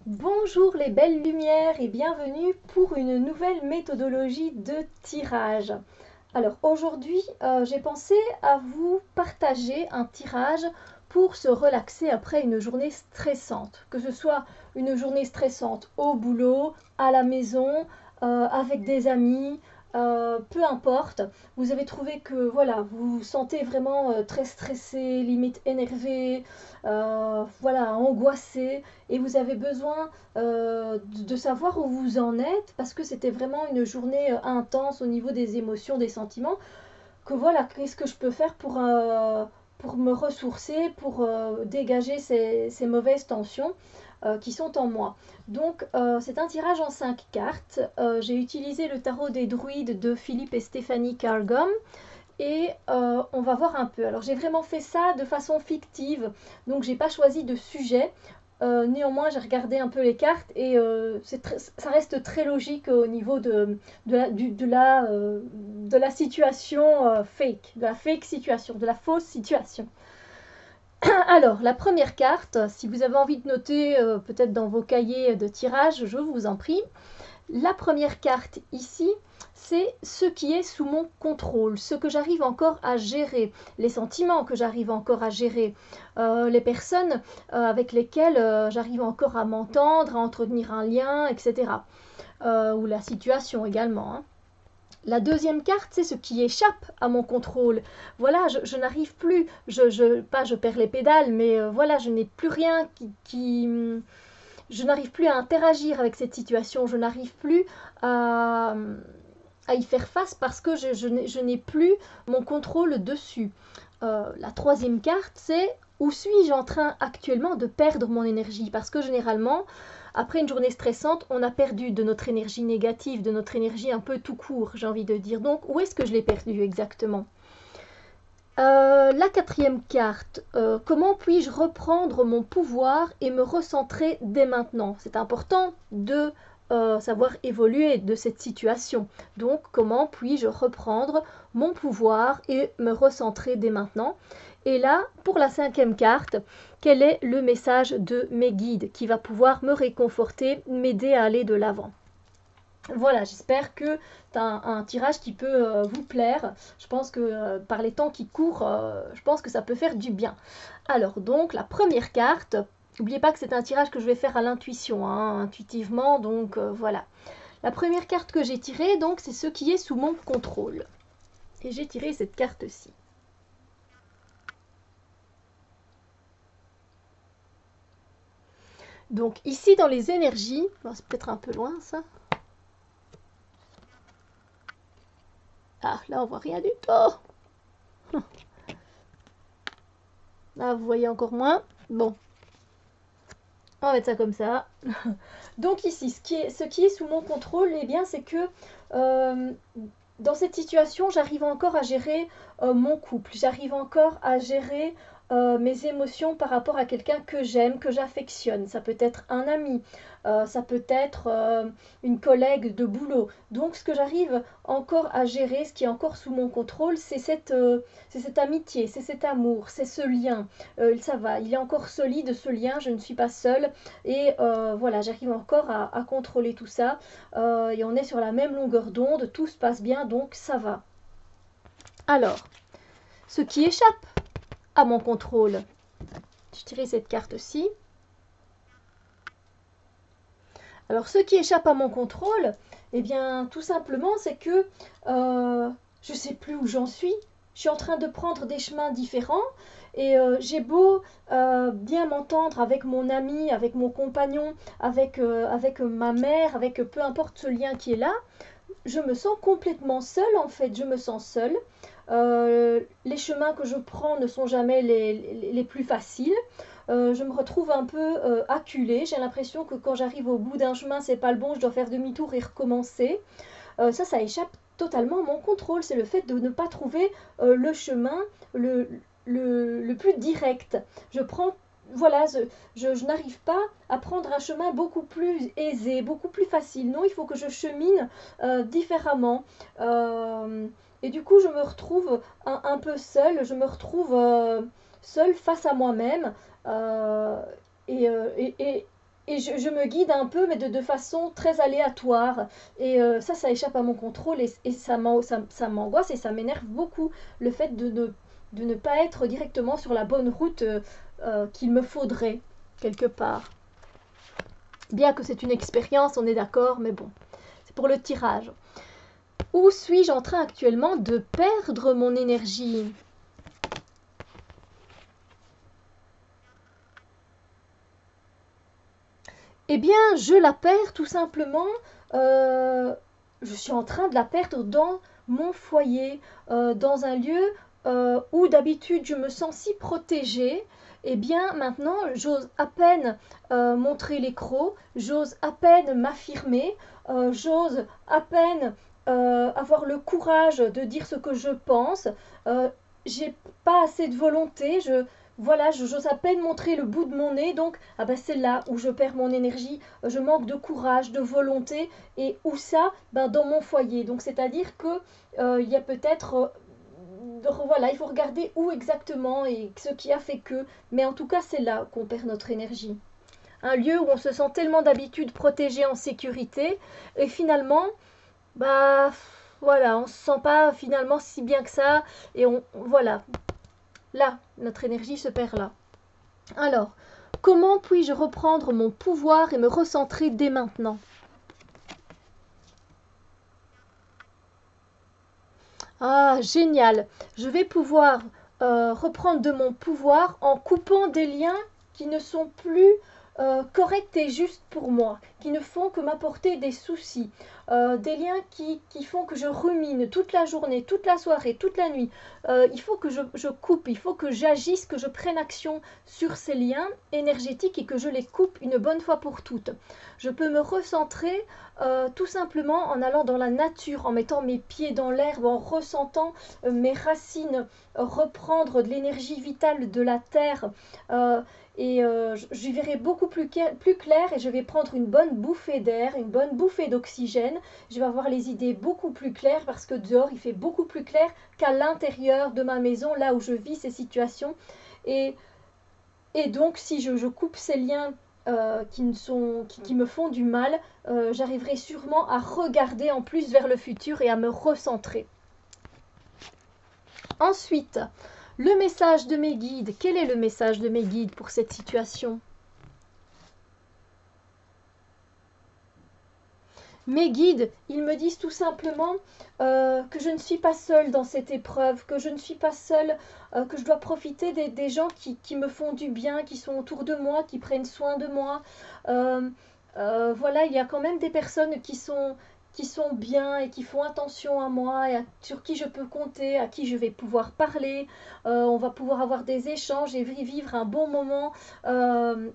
Bonjour les belles lumières et bienvenue pour une nouvelle méthodologie de tirage. Alors aujourd'hui, j'ai pensé à vous partager un tirage pour se relaxer après une journée stressante. Que ce soit une journée stressante au boulot, à la maison, avec des amis, peu importe. Vous avez trouvé que voilà, vous vous sentez vraiment très stressé, limite énervé, voilà, angoissé, et vous avez besoin de savoir où vous en êtes parce que c'était vraiment une journée intense au niveau des émotions, des sentiments, que voilà, qu'est-ce que je peux faire pour me ressourcer, pour dégager ces mauvaises tensions qui sont en moi. Donc c'est un tirage en 5 cartes. J'ai utilisé le tarot des druides de Philippe et Stéphanie Cargom. Et on va voir un peu. Alors j'ai vraiment fait ça de façon fictive, donc j'ai pas choisi de sujet. Néanmoins, j'ai regardé un peu les cartes et ça reste très logique au niveau de la situation fake, de la fake situation, de la fausse situation. Alors, la première carte, si vous avez envie de noter peut-être dans vos cahiers de tirage, je vous en prie. La première carte ici, c'est ce qui est sous mon contrôle, ce que j'arrive encore à gérer, les sentiments que j'arrive encore à gérer, les personnes avec lesquelles j'arrive encore à m'entendre, à entretenir un lien, etc. Ou la situation également, hein. La deuxième carte, c'est ce qui échappe à mon contrôle. Voilà, je n'arrive plus, pas je perds les pédales, mais voilà, je n'ai plus rien je n'arrive plus à interagir avec cette situation, je n'arrive plus à, à y faire face parce que je n'ai plus mon contrôle dessus. La troisième carte, c'est où suis-je en train actuellement de perdre mon énergie? Parce que généralement, après une journée stressante, on a perdu de notre énergie négative, de notre énergie un peu tout court, j'ai envie de dire. Donc, où est-ce que je l'ai perdue exactement? La quatrième carte, comment puis-je reprendre mon pouvoir et me recentrer dès maintenant? C'est important de savoir évoluer de cette situation. Donc, comment puis-je reprendre mon pouvoir et me recentrer dès maintenant? Et là, pour la cinquième carte, quel est le message de mes guides qui va pouvoir me réconforter, m'aider à aller de l'avant? Voilà, j'espère que c'est un tirage qui peut vous plaire. Je pense que par les temps qui courent, je pense que ça peut faire du bien. Alors donc la première carte, n'oubliez pas que c'est un tirage que je vais faire à l'intuition, hein, intuitivement, donc voilà. La première carte que j'ai tirée, donc c'est ce qui est sous mon contrôle. Et j'ai tiré cette carte-ci. Donc ici dans les énergies, c'est peut-être un peu loin ça. Ah, là on voit rien du tout. Là vous voyez encore moins. Bon, on va mettre ça comme ça. Donc ici, ce qui est sous mon contrôle, eh bien, c'est que euh, dans cette situation, j'arrive encore à gérer mon couple, j'arrive encore à gérer mes émotions par rapport à quelqu'un que j'aime, que j'affectionne. Ça peut être un ami, ça peut être une collègue de boulot. Donc ce que j'arrive encore à gérer, ce qui est encore sous mon contrôle, c'est cette amitié, c'est cet amour, c'est ce lien. Ça va, il est encore solide ce lien, je ne suis pas seule. Et voilà, j'arrive encore à contrôler tout ça. Et on est sur la même longueur d'onde, tout se passe bien, donc ça va. Alors, ce qui échappe à mon contrôle, je tirais cette carte-ci. Alors, ce qui échappe à mon contrôle, eh bien, tout simplement, c'est que je ne sais plus où j'en suis. Je suis en train de prendre des chemins différents et j'ai beau bien m'entendre avec mon ami, avec mon compagnon, avec ma mère, avec peu importe ce lien qui est là, je me sens complètement seule en fait, je me sens seule. Les chemins que je prends ne sont jamais les plus faciles. Je me retrouve un peu acculée. J'ai l'impression que quand j'arrive au bout d'un chemin, c'est pas le bon, je dois faire demi-tour et recommencer. Ça échappe totalement à mon contrôle. C'est le fait de ne pas trouver le chemin le, le plus direct. Je prends voilà, je n'arrive pas à prendre un chemin beaucoup plus aisé, beaucoup plus facile. Non, il faut que je chemine différemment. Et du coup, je me retrouve un peu seule, je me retrouve seule face à moi-même. Euh, et et je me guide un peu, mais de façon très aléatoire. Et ça échappe à mon contrôle et ça m'angoisse et ça m'énerve beaucoup. Le fait de ne pas être directement sur la bonne route qu'il me faudrait, quelque part. Bien que c'est une expérience, on est d'accord, mais bon, c'est pour le tirage. Où suis-je en train actuellement de perdre mon énergie? Eh bien, je la perds tout simplement. Je suis en train de la perdre dans mon foyer, dans un lieu où d'habitude je me sens si protégée. Eh bien, maintenant, j'ose à peine montrer les crocs, j'ose à peine m'affirmer, j'ose à peine avoir le courage de dire ce que je pense. J'ai pas assez de volonté, voilà, j'ose à peine montrer le bout de mon nez, donc ah ben, c'est là où je perds mon énergie, je manque de courage, de volonté, et où ça? Ben, dans mon foyer. Donc c'est-à-dire que il y a peut-être, voilà, il faut regarder où exactement et ce qui a fait que, mais en tout cas c'est là qu'on perd notre énergie. Un lieu où on se sent tellement d'habitude protégé en sécurité, et finalement, bah voilà, on se sent pas finalement si bien que ça, et voilà, là, notre énergie se perd là. Alors, comment puis-je reprendre mon pouvoir et me recentrer dès maintenant? Ah, génial! Je vais pouvoir reprendre de mon pouvoir en coupant des liens qui ne sont plus corrects et justes pour moi, qui ne font que m'apporter des soucis, des liens qui font que je rumine toute la journée, toute la soirée, toute la nuit. Il faut que je coupe, il faut que j'agisse, que je prenne action sur ces liens énergétiques et que je les coupe une bonne fois pour toutes. Je peux me recentrer tout simplement en allant dans la nature, en mettant mes pieds dans l'herbe, en ressentant mes racines reprendre de l'énergie vitale de la terre. J'y verrai beaucoup plus clair et je vais prendre une bonne bouffée d'air, une bonne bouffée d'oxygène. Je vais avoir les idées beaucoup plus claires parce que dehors il fait beaucoup plus clair qu'à l'intérieur de ma maison, là où je vis ces situations. Et, et donc si je coupe ces liens qui me font du mal, j'arriverai sûrement à regarder en plus vers le futur et à me recentrer. Ensuite, le message de mes guides. Quel est le message de mes guides pour cette situation? Mes guides, ils me disent tout simplement que je ne suis pas seule dans cette épreuve, que je ne suis pas seule, que je dois profiter des gens qui me font du bien, qui sont autour de moi, qui prennent soin de moi. Voilà, il y a quand même des personnes qui sont bien et qui font attention à moi et sur qui je peux compter, à qui je vais pouvoir parler. On va pouvoir avoir des échanges et vivre un bon moment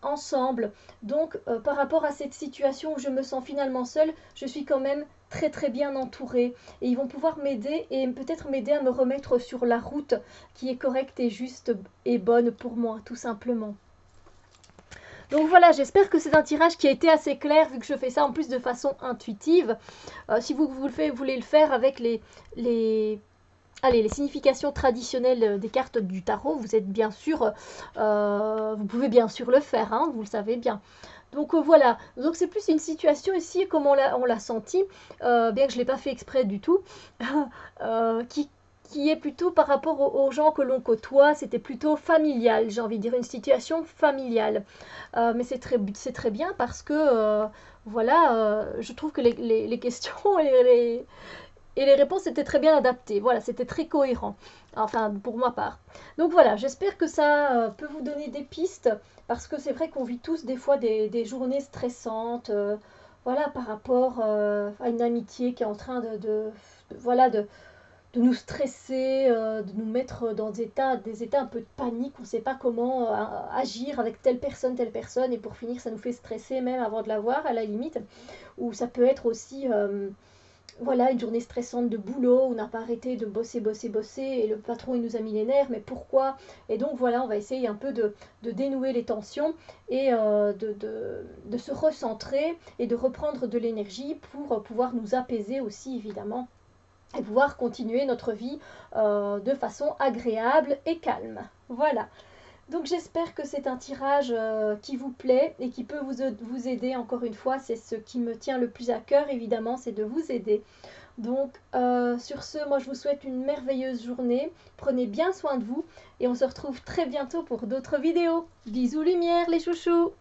ensemble. Donc par rapport à cette situation où je me sens finalement seule, je suis quand même très très bien entourée et ils vont pouvoir m'aider et peut-être m'aider à me remettre sur la route qui est correcte et juste et bonne pour moi, tout simplement. Donc voilà, j'espère que c'est un tirage qui a été assez clair vu que je fais ça en plus de façon intuitive. Si vous voulez le faire avec les significations traditionnelles des cartes du tarot, vous êtes bien sûr, vous pouvez bien sûr le faire, hein, vous le savez bien. Donc voilà, donc c'est plus une situation ici, comme on l'a senti, bien que je ne l'ai pas fait exprès du tout, qui est plutôt par rapport aux gens que l'on côtoie, c'était plutôt familial, j'ai envie de dire une situation familiale. Mais c'est très bien parce que, voilà, je trouve que les questions et les réponses étaient très bien adaptées. Voilà, c'était très cohérent. Enfin, pour ma part. Donc voilà, j'espère que ça peut vous donner des pistes parce que c'est vrai qu'on vit tous des fois des journées stressantes. Voilà, par rapport à une amitié qui est en train voilà, de nous stresser, de nous mettre dans des états un peu de panique, on ne sait pas comment agir avec telle personne, et pour finir ça nous fait stresser même avant de la voir à la limite, ou ça peut être aussi voilà, une journée stressante de boulot, on n'a pas arrêté de bosser, et le patron il nous a mis les nerfs, mais pourquoi? Et donc voilà, on va essayer un peu de dénouer les tensions et de se recentrer et de reprendre de l'énergie pour pouvoir nous apaiser aussi évidemment et pouvoir continuer notre vie de façon agréable et calme. Voilà. Donc j'espère que c'est un tirage qui vous plaît et qui peut vous aider. Encore une fois, c'est ce qui me tient le plus à cœur, évidemment, c'est de vous aider. Donc sur ce, moi je vous souhaite une merveilleuse journée. Prenez bien soin de vous et on se retrouve très bientôt pour d'autres vidéos. Bisous lumière les chouchous!